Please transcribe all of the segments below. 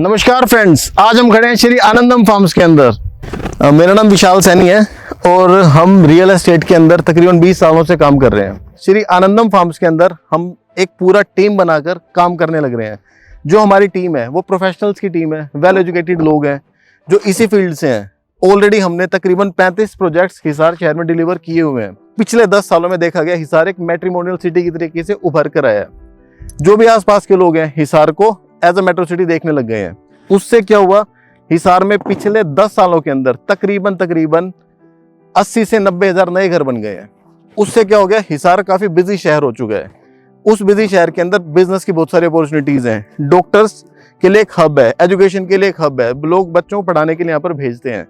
नमस्कार फ्रेंड्स, आज हम खड़े हैं श्री आनंदम फार्म्स के अंदर। मेरा नाम विशाल सैनी है और हम रियल एस्टेट के अंदर तकरीबन 20 सालों से काम कर रहे हैं। श्री आनंदम फार्म्स के अंदर हम एक पूरा टीम बनाकर काम करने लग रहे हैं। जो हमारी टीम है वो प्रोफेशनल्स की टीम है, वेल एजुकेटेड लोग हैं जो इसी फील्ड से हैं। ऑलरेडी हमने तकरीबन 35 प्रोजेक्ट्स हिसार शहर में डिलीवर किए हुए हैं। पिछले 10 सालों में देखा गया हिसार एक मैट्रिमोनियल सिटी की तरीके से उभर कर आया है। जो भी आसपास के लोग हैं हिसार को एज अ मेट्रो सिटी देखने लग गए हैं। उससे क्या हुआ, हिसार में पिछले 10 सालों के अंदर तकरीबन 80 से 90 हजार नए घर बन गए हैं। उससे क्या हो गया, हिसार काफी बिजी शहर हो चुका है। उस बिजी शहर के अंदर बिजनेस की बहुत सारी अपॉर्चुनिटीज हैं। डॉक्टर्स के लिए एक हब है, एजुकेशन के लिए एक हब है, लोग बच्चों को पढ़ाने के लिए यहाँ पर भेजते हैं।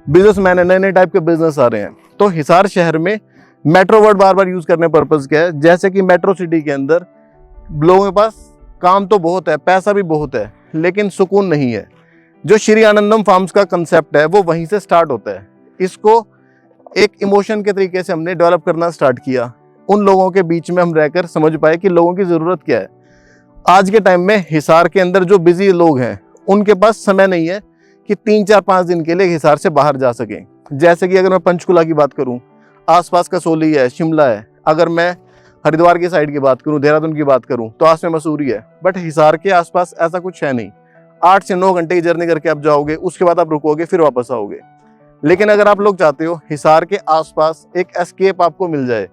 बिजनेसमैन है, नए नए टाइप के बिजनेस आ रहे हैं। तो हिसार शहर में मेट्रो वर्ड बार बार यूज करने पर्पज क्या है, जैसे कि मेट्रो सिटी के अंदर लोगों के पास काम तो बहुत है, पैसा भी बहुत है, लेकिन सुकून नहीं है। जो श्री आनंदम फार्म्स का कंसेप्ट है वो वहीं से स्टार्ट होता है। इसको एक इमोशन के तरीके से हमने डेवलप करना स्टार्ट किया। उन लोगों के बीच में हम रहकर समझ पाए कि लोगों की ज़रूरत क्या है। आज के टाइम में हिसार के अंदर जो बिजी लोग हैं उनके पास समय नहीं है कि 3-4-5 दिन के लिए हिसार से बाहर जा सकें। जैसे कि अगर मैं पंचकुला की बात करूं, आसपास कसौली है, शिमला है। अगर मैं हरिद्वार की साइड की बात करूं, देहरादून की बात करूं तो आस में मसूरी है। बट हिसार के आसपास ऐसा कुछ है नहीं। 8 से 9 घंटे की जर्नी करके आप जाओगे, उसके बाद आप रुकोगे, फिर वापस आओगे। लेकिन अगर आप लोग चाहते हो हिसार के आसपास एक एस्केप आपको मिल जाए,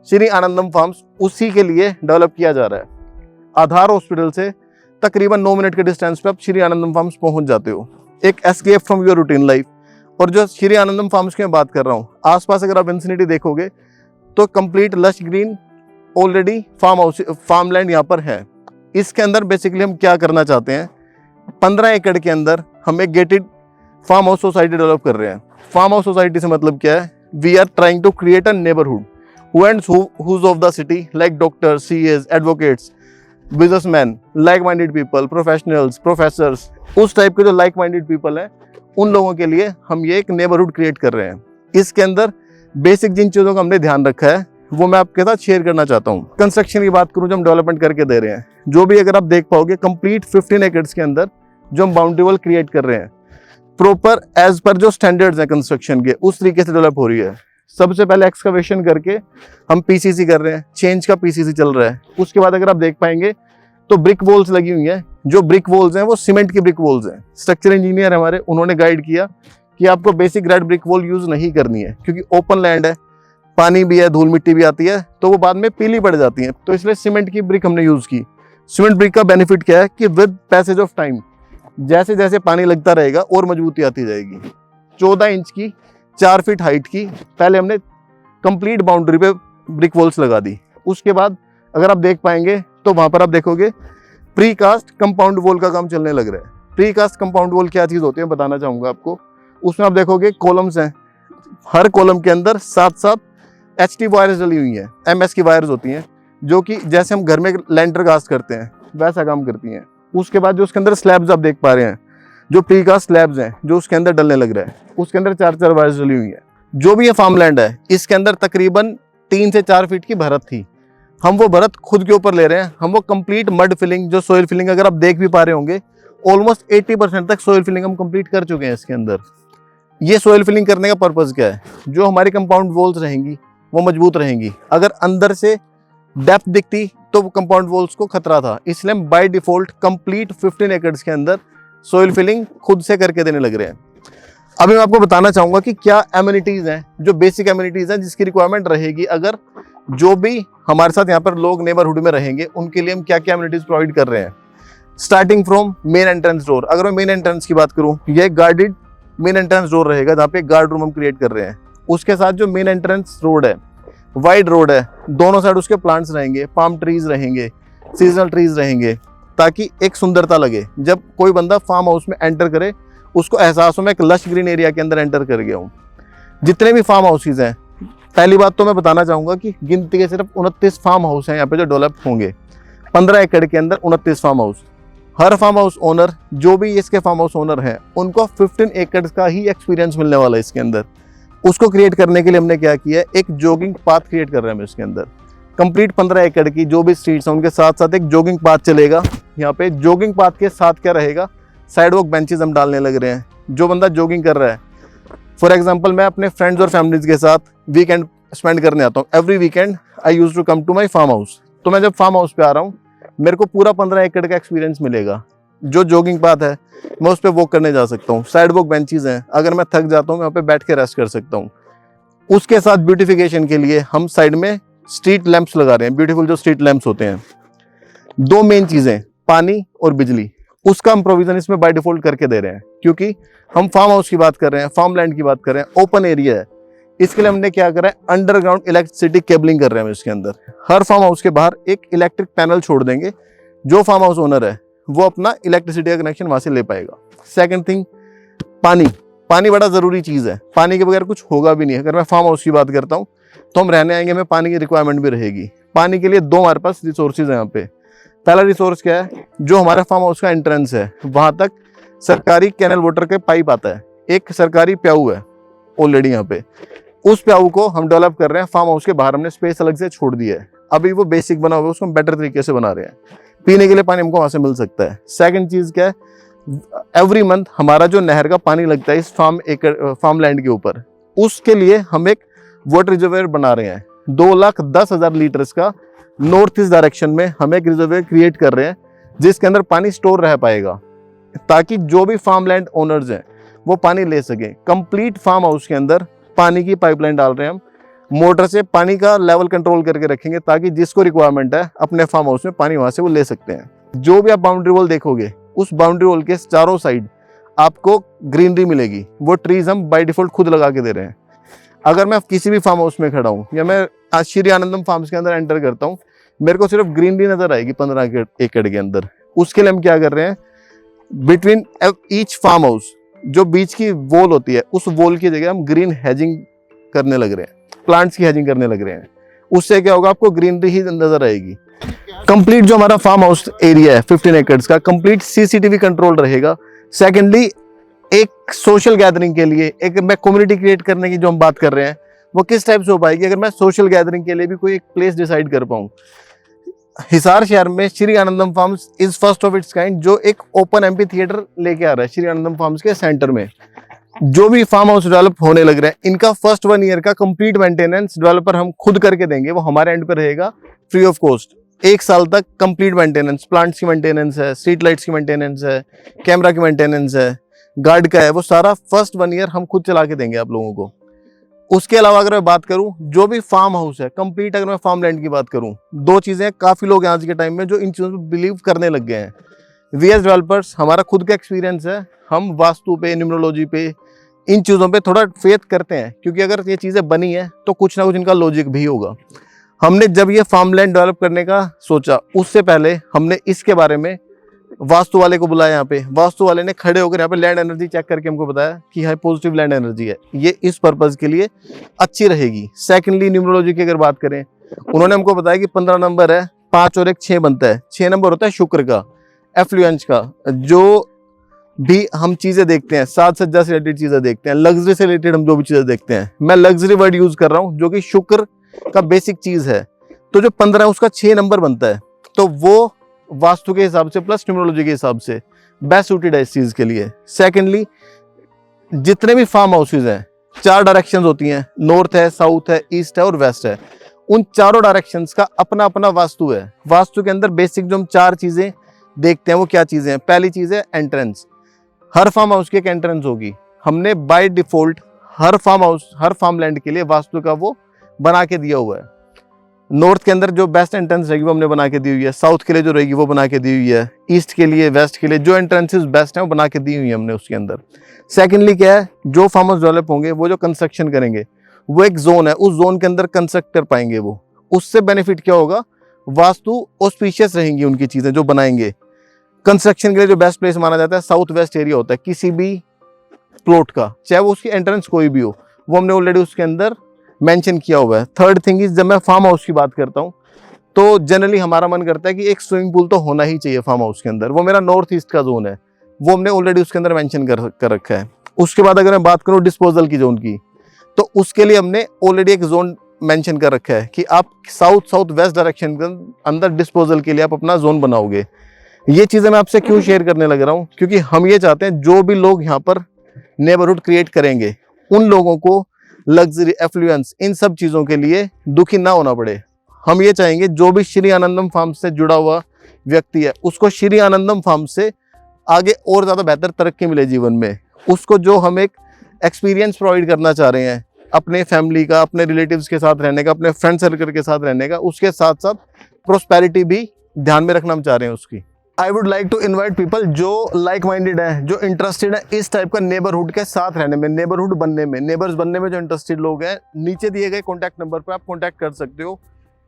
श्री आनंदम फार्म्स उसी के लिए डेवलप किया जा रहा है। आधार हॉस्पिटल से तकरीबन 9 मिनट के डिस्टेंस पे आप श्री आनंदम फार्म्स पहुंच जाते हो। एक escape from your routine life. और जो श्री आनंदम फार्म्स की मैं बात कर रहा हूँ, आसपास अगर आप विंसिनिटी देखोगे तो complete lush green already farmland यहाँ पर है। इसके अंदर बेसिकली हम क्या करना चाहते हैं, 15 एकड़ के अंदर हम एक gated farm house society develop कर रहे हैं। फार्म हाउस सोसाइटी से मतलब क्या है, we are trying to create a neighbourhood who and who's of the city, like doctors, CAs, advocates, businessmen, like-minded people, professionals, professors, उस टाइप के जो like-minded people हैं, उन लोगों के लिए हम ये एक नेबरहुड क्रिएट कर रहे हैं। इसके अंदर बेसिक जिन चीज़ों का हमने ध्यान रखा है वो मैं आपके साथ शेयर करना चाहता हूँ। कंस्ट्रक्शन की बात करूँ, जो हम डेवलपमेंट करके दे रहे हैं, जो भी अगर आप देख पाओगे कंप्लीट 15 एकर्स के अंदर जो हम बाउंड्री वॉल क्रिएट कर रहे हैं, प्रॉपर एज पर जो स्टैंडर्ड्स हैं कंस्ट्रक्शन के, उस तरीके से डेवलप हो रही है। सबसे पहले एक्सकवेशन करके हम पीसीसी कर रहे हैं, चेंज का पीसीसी चल रहा है। उसके बाद अगर आप देख पाएंगे तो ब्रिक वॉल्स लगी हुई हैं। जो ब्रिक वॉल्स हैं वो सीमेंट की ब्रिक वॉल्स हैं। स्ट्रक्चर इंजीनियर हमारे, उन्होंने गाइड किया कि आपको basic red brick wall use नहीं करनी है, क्योंकि ओपन लैंड है, पानी भी है, धूल मिट्टी भी आती है, तो वो बाद में पीली पड़ जाती है। तो इसलिए सीमेंट की ब्रिक हमने यूज की। सीमेंट ब्रिक का बेनिफिट क्या है कि विद पैसेज ऑफ टाइम जैसे जैसे पानी लगता रहेगा और मजबूती आती जाएगी। 14 इंच की 4 फीट हाइट की पहले हमने कंप्लीट बाउंड्री पे ब्रिक वॉल्स लगा दी। उसके बाद अगर आप देख पाएंगे तो वहां पर आप देखोगे प्री कास्ट कंपाउंड वॉल का काम चलने लग रहा है। प्री कास्ट कंपाउंड वॉल क्या चीज़ होती है बताना चाहूँगा आपको। उसमें आप देखोगे कॉलम्स हैं, हर कॉलम के अंदर 7-7 HT वायर्स डली हुई हैं। MS की वायर्स होती हैं, जो कि जैसे हम घर में लेंटर कास्ट करते हैं वैसा काम करती हैं। उसके बाद जो उसके अंदर स्लैब्स आप देख पा रहे हैं, जो प्री कास्ट स्लैब्स हैं जो उसके अंदर डलने लग रहा है, उसके अंदर 4-4 वायर्स डली हुई है। जो भी ये फार्मलैंड है इसके अंदर तकरीबन 3 से 4 फीट की भरत थी। हम वो भरत खुद के ऊपर ले रहे हैं। हम वो कंप्लीट मड फिलिंग, जो सोइल फिलिंग अगर आप देख भी पा रहे होंगे, ऑलमोस्ट 80% तक सोइल फिलिंग हम कंप्लीट कर चुके हैं इसके अंदर। ये सोइल फिलिंग करने का पर्पज़ क्या है, जो हमारी कंपाउंड वॉल्स रहेंगी वो मजबूत रहेंगी। अगर अंदर से डेप्थ दिखती तो कंपाउंड वॉल्स को खतरा था, इसलिए हम बाय डिफॉल्ट कंप्लीट 15 एकर्स के अंदर सोइल फिलिंग खुद से करके देने लग रहे हैं। अभी मैं आपको बताना चाहूँगा कि क्या एमिनिटीज़ हैं, जो बेसिक एमिनिटीज़ हैं जिसकी रिक्वायरमेंट रहेगी अगर जो भी हमारे साथ यहाँ पर लोग नेबरहुड में रहेंगे, उनके लिए हम क्या क्या एमिनिटीज़ प्रोवाइड कर रहे हैं। Starting from main entrance door. अगर मैं मेन एंट्रेंस की बात करूँ, यह गार्डेड मेन एंट्रेंस डोर रहेगा जहाँ पे एक गार्ड रूम हम क्रिएट कर रहे हैं। उसके साथ जो मेन एंट्रेंस रोड है, वाइड रोड है, दोनों साइड उसके प्लांट्स रहेंगे, पाम ट्रीज रहेंगे, सीजनल ट्रीज रहेंगे, ताकि एक सुंदरता लगे। जब कोई बंदा फार्म हाउस में एंटर करे उसको एहसास हो मैं एक लश ग्रीन एरिया के अंदर एंटर कर गया हूँ। जितने भी फार्म हाउसेज हैं, पहली बात तो मैं बताना चाहूँगा कि गिनती के सिर्फ 29 फार्म हाउस हैं यहाँ पे जो डेवलप होंगे। 15 एकड़ के अंदर 29 फार्म हाउस। हर फार्म हाउस ओनर, जो भी इसके फार्म हाउस ओनर हैं, उनको 15 एकड़ का ही एक्सपीरियंस मिलने वाला है इसके अंदर। उसको क्रिएट करने के लिए हमने क्या किया है, एक जॉगिंग पाथ क्रिएट कर रहे हैं हम इसके अंदर। कंप्लीट 15 एकड़ की जो भी स्ट्रीट्स हैं उनके साथ साथ एक जॉगिंग पाथ चलेगा। यहाँ पे जॉगिंग पाथ के साथ क्या रहेगा, साइड वॉक बेंचेस हम डालने लग रहे हैं। जो बंदा जॉगिंग कर रहा है, फॉर एग्जांपल मैं अपने फ्रेंड्स और फैमिलीज के साथ वीकेंड स्पेंड करने आता हूँ। Every weekend I use to come to my farm house. तो मैं जब फार्म हाउस पे आ रहा हूँ, मेरे को पूरा 15 एकड़ का एक्सपीरियंस मिलेगा। जो जॉगिंग पाथ है मैं उस पर वॉक करने जा सकता हूँ। साइड वॉक बेंचेस हैं, अगर मैं थक जाता हूँ मैं वहाँ पे बैठ के रेस्ट कर सकता हूँ। उसके साथ ब्यूटिफिकेशन के लिए हम साइड में स्ट्रीट लैंप्स लगा रहे हैं, ब्यूटीफुल जो स्ट्रीट लैंप्स होते हैं। दो मेन चीजें, पानी और बिजली, उसका हम प्रोविजन इसमें बाय डिफॉल्ट करके दे रहे हैं, क्योंकि हम फार्म हाउस की बात कर रहे हैं, फार्म लैंड की बात कर रहे हैं, ओपन एरिया है। इसके लिए हमने क्या करा है, अंडरग्राउंड इलेक्ट्रिसिटी केबलिंग कर रहे हैं इसके अंदर। हर फार्म हाउस के बाहर एक इलेक्ट्रिक पैनल छोड़ देंगे, जो फार्म हाउस ओनर है वो अपना इलेक्ट्रिसिटी का कनेक्शन वहां से ले पाएगा। सेकंड थिंग, पानी। पानी बड़ा जरूरी चीज है, पानी के बगैर कुछ होगा भी नहीं। अगर मैं फार्म हाउस की बात करता हूँ तो हम रहने आएंगे, हमें पानी की रिक्वायरमेंट भी रहेगी। पानी के लिए दो हमारे पास रिसोर्सेज है यहाँ पे। पहला रिसोर्स क्या है, जो हमारा फार्म हाउस का एंट्रेंस है वहां तक सरकारी कैनल वाटर के पाइप आता है। एक सरकारी प्याऊ है ऑलरेडी यहाँ पे, उस प्याऊ को हम डेवलप कर रहे हैं। फार्म हाउस के बाहर हमने स्पेस अलग से छोड़ दिया है, अभी वो बेसिक बना हुआ है, उसको हम बेटर तरीके से बना रहे हैं। पीने के लिए पानी हमको वहां से मिल सकता है। सेकंड चीज क्या है, एवरी मंथ हमारा जो नहर का पानी लगता है इस फार्म लैंड के ऊपर, उसके लिए हम एक वाटर रिजर्वेयर बना रहे हैं। 2,10,000 लीटर्स का नॉर्थ ईस्ट डायरेक्शन में हम एक रिजर्वेयर क्रिएट कर रहे हैं, जिसके अंदर पानी स्टोर रह पाएगा, ताकि जो भी फार्म लैंड ओनर्स हैं वो पानी ले सके। कंप्लीट फार्म हाउस के अंदर पानी की पाइपलाइन डाल रहे हैं हम। मोटर से पानी का लेवल कंट्रोल करके रखेंगे, ताकि जिसको रिक्वायरमेंट है अपने फार्म हाउस में पानी वहां से वो ले सकते हैं। जो भी आप बाउंड्री वॉल देखोगे, उस बाउंड्री वॉल के चारों साइड आपको ग्रीनरी मिलेगी। वो ट्रीज हम बाय डिफॉल्ट खुद लगा के दे रहे हैं। अगर मैं किसी भी फार्म हाउस में खड़ा हूँ या मैं आज श्री आनंदम फार्म्स के अंदर एंटर करता हूँ, मेरे को सिर्फ ग्रीनरी नजर आएगी 15 एकड़ के अंदर। उसके लिए हम क्या कर रहे हैं, बिटवीन ईच फार्म हाउस जो बीच की वॉल होती है, उस वॉल की जगह हम ग्रीन हैजिंग करने लग रहे हैं, प्लांट्स की हैजिंग करने लग रहे हैं। उससे क्या होगा, आपको ग्रीनरी ही नजर आएगी। कंप्लीट जो हमारा फार्म हाउस एरिया है 15 एकड़ का, कंप्लीट सीसीटीवी कंट्रोल रहेगा। सेकेंडली, एक सोशल गैदरिंग के लिए एक मैं कम्युनिटी क्रिएट करने की जो हम बात कर रहे हैं, वो किस टाइप से हो पाएगी, अगर मैं सोशल गैदरिंग के लिए भी कोई एक प्लेस डिसाइड कर पाऊँ। हिसार शहर में Shri Anandam farms is first of its kind, जो एक ओपन एम्पी थिएटर लेके आ रहा है श्री आनंदम फार्म्स के सेंटर में। जो भी फार्म हाउस डेवलप होने लग रहे हैं, इनका फर्स्ट 1 ईयर का कंप्लीट मेंटेनेंस डेवलपर हम खुद करके देंगे, वो हमारे एंड पे रहेगा फ्री ऑफ कॉस्ट। 1 साल तक कंप्लीट मेंटेनेंस, प्लांट्स की मेंटेनेंस है, स्ट्रीट लाइट्स की मेंटेनेंस है, कैमरा की मेंटेनेंस है, गार्ड का है, वो सारा फर्स्ट 1 ईयर हम खुद चला के देंगे आप लोगों को। उसके अलावा अगर मैं बात करूं, जो भी फार्म हाउस है कंप्लीट, अगर मैं फार्म लैंड की बात करूं, 2 चीजें काफी लोग आज के टाइम में जो इन चीजों पे बिलीव करने लग गए हैं। वी एस डेवलपर्स, हमारा खुद का एक्सपीरियंस है, हम वास्तु पे, न्यूमरोलॉजी पे, इन चीजों पे थोड़ा फेथ करते हैं, क्योंकि अगर ये चीजें बनी है तो कुछ ना कुछ इनका लॉजिक भी होगा। हमने जब ये फार्म लैंड डेवलप करने का सोचा, उससे पहले हमने इसके बारे में वास्तु वाले को बुलाया। यहाँ पे वास्तु वाले ने खड़े होकर यहाँ पे लैंड एनर्जी चेक करके हमको बताया कि हाँ पॉजिटिव लैंड एनर्जी है, ये इस पर्पज के लिए अच्छी रहेगी। सेकेंडली, न्यूमरोलॉजी की अगर बात करें, उन्होंने हमको बताया कि 15 नंबर है, 5 और 1 6 बनता है। 6 नंबर होता है शुक्र का, एफ्लुएंस का। जो भी हम चीजें देखते हैं, साज सज्जा से रिलेटेड चीजें देखते हैं, लग्जरी से रिलेटेड हम जो भी चीजें देखते हैं, मैं लग्जरी वर्ड यूज कर रहा हूँ, जो कि शुक्र का बेसिक चीज है। तो जो 15 है उसका 6 नंबर बनता है, तो वो वास्तु के हिसाब से प्लस न्यूमरोलॉजी के हिसाब से बेस्ट सूटेड है इस चीज के लिए। सेकेंडली, जितने भी फार्म हाउसेज हैं, 4 डायरेक्शंस होती हैं, नॉर्थ है, साउथ है, ईस्ट है और वेस्ट है। उन चारों डायरेक्शंस का अपना अपना वास्तु है। वास्तु के अंदर बेसिक जो हम 4 चीजें देखते हैं वो क्या चीजें हैं। पहली चीज है एंट्रेंस। हर फार्म हाउस की एक एंट्रेंस होगी। हमने बाय डिफॉल्ट हर फार्म हाउस, हर फार्म लैंड के लिए वास्तु का वो बना के दिया हुआ है। नॉर्थ के अंदर जो बेस्ट एंट्रेंस रहेगी वो हमने बना के दी हुई है, साउथ के लिए जो रहेगी वो बना के दी हुई है, ईस्ट के लिए, वेस्ट के लिए जो एंट्रेंसेस बेस्ट हैं वो बना के दी हुई है हमने उसके अंदर। सेकेंडली क्या है, जो फार्म हाउस डेवलप होंगे, वो जो कंस्ट्रक्शन करेंगे, वो एक जोन है, उस जोन के अंदर कंस्ट्रक्ट कर पाएंगे वो। उससे बेनिफिट क्या होगा, वास्तु ऑस्पिशियस रहेंगी उनकी चीजें जो बनाएंगे। कंस्ट्रक्शन के लिए जो बेस्ट प्लेस माना जाता है साउथ वेस्ट एरिया होता है किसी भी प्लॉट का, चाहे वो उसकी एंट्रेंस कोई भी हो, वो हमने ऑलरेडी उसके अंदर मेंशन किया हुआ है। थर्ड थिंग इज, जब मैं फार्म हाउस की बात करता हूँ तो जनरली हमारा मन करता है कि एक स्विमिंग पूल तो होना ही चाहिए फार्म हाउस के अंदर। वो मेरा नॉर्थ ईस्ट का जोन है, वो हमने ऑलरेडी उसके अंदर मेंशन कर रखा है। उसके बाद अगर मैं बात करूँ डिस्पोजल की जोन की, तो उसके लिए हमने ऑलरेडी एक जोन मेंशन कर रखा है कि आप साउथ वेस्ट डायरेक्शन के अंदर डिस्पोजल के लिए आप अपना जोन बनाओगे। ये चीज़ें मैं आपसे क्यों शेयर करने लग रहा हूँ, क्योंकि हम ये चाहते हैं जो भी लोग यहाँ पर नेबरहुड क्रिएट करेंगे उन लोगों को लग्जरी, एफ्लुएंस, इन सब चीज़ों के लिए दुखी ना होना पड़े। हम ये चाहेंगे जो भी श्री आनंदम फार्म से जुड़ा हुआ व्यक्ति है उसको श्री आनंदम फार्म से आगे और ज़्यादा बेहतर तरक्की मिले जीवन में। उसको जो हम एक एक्सपीरियंस प्रोवाइड करना चाह रहे हैं अपने फैमिली का, अपने रिलेटिव्स के साथ रहने का, अपने फ्रेंड सर्कल के साथ रहने का, उसके साथ साथ प्रोस्पेरिटी भी ध्यान में रखना हम चाह रहे हैं उसकी। I would like to invite people जो लाइक माइंडेड है, जो इंटरेस्टेड है इस टाइप का नेबरहुड के साथ रहने में, नेबरहुड बनने में, नेबर्स बनने में जो इंटरेस्टेड लोग हैं, नीचे दिए गए कॉन्टैक्ट नंबर पर आप कॉन्टैक्ट कर सकते हो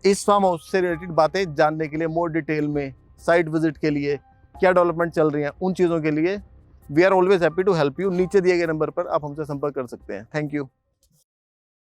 इस फार्म हाउस से रिलेटेड बातें जानने के लिए, मोर डिटेल में, साइट विजिट के लिए, क्या डेवलपमेंट चल रही है, उन चीज़ों के लिए। We are always happy to help you. नीचे दिए गए नंबर पर आप हमसे संपर्क कर सकते हैं। Thank you.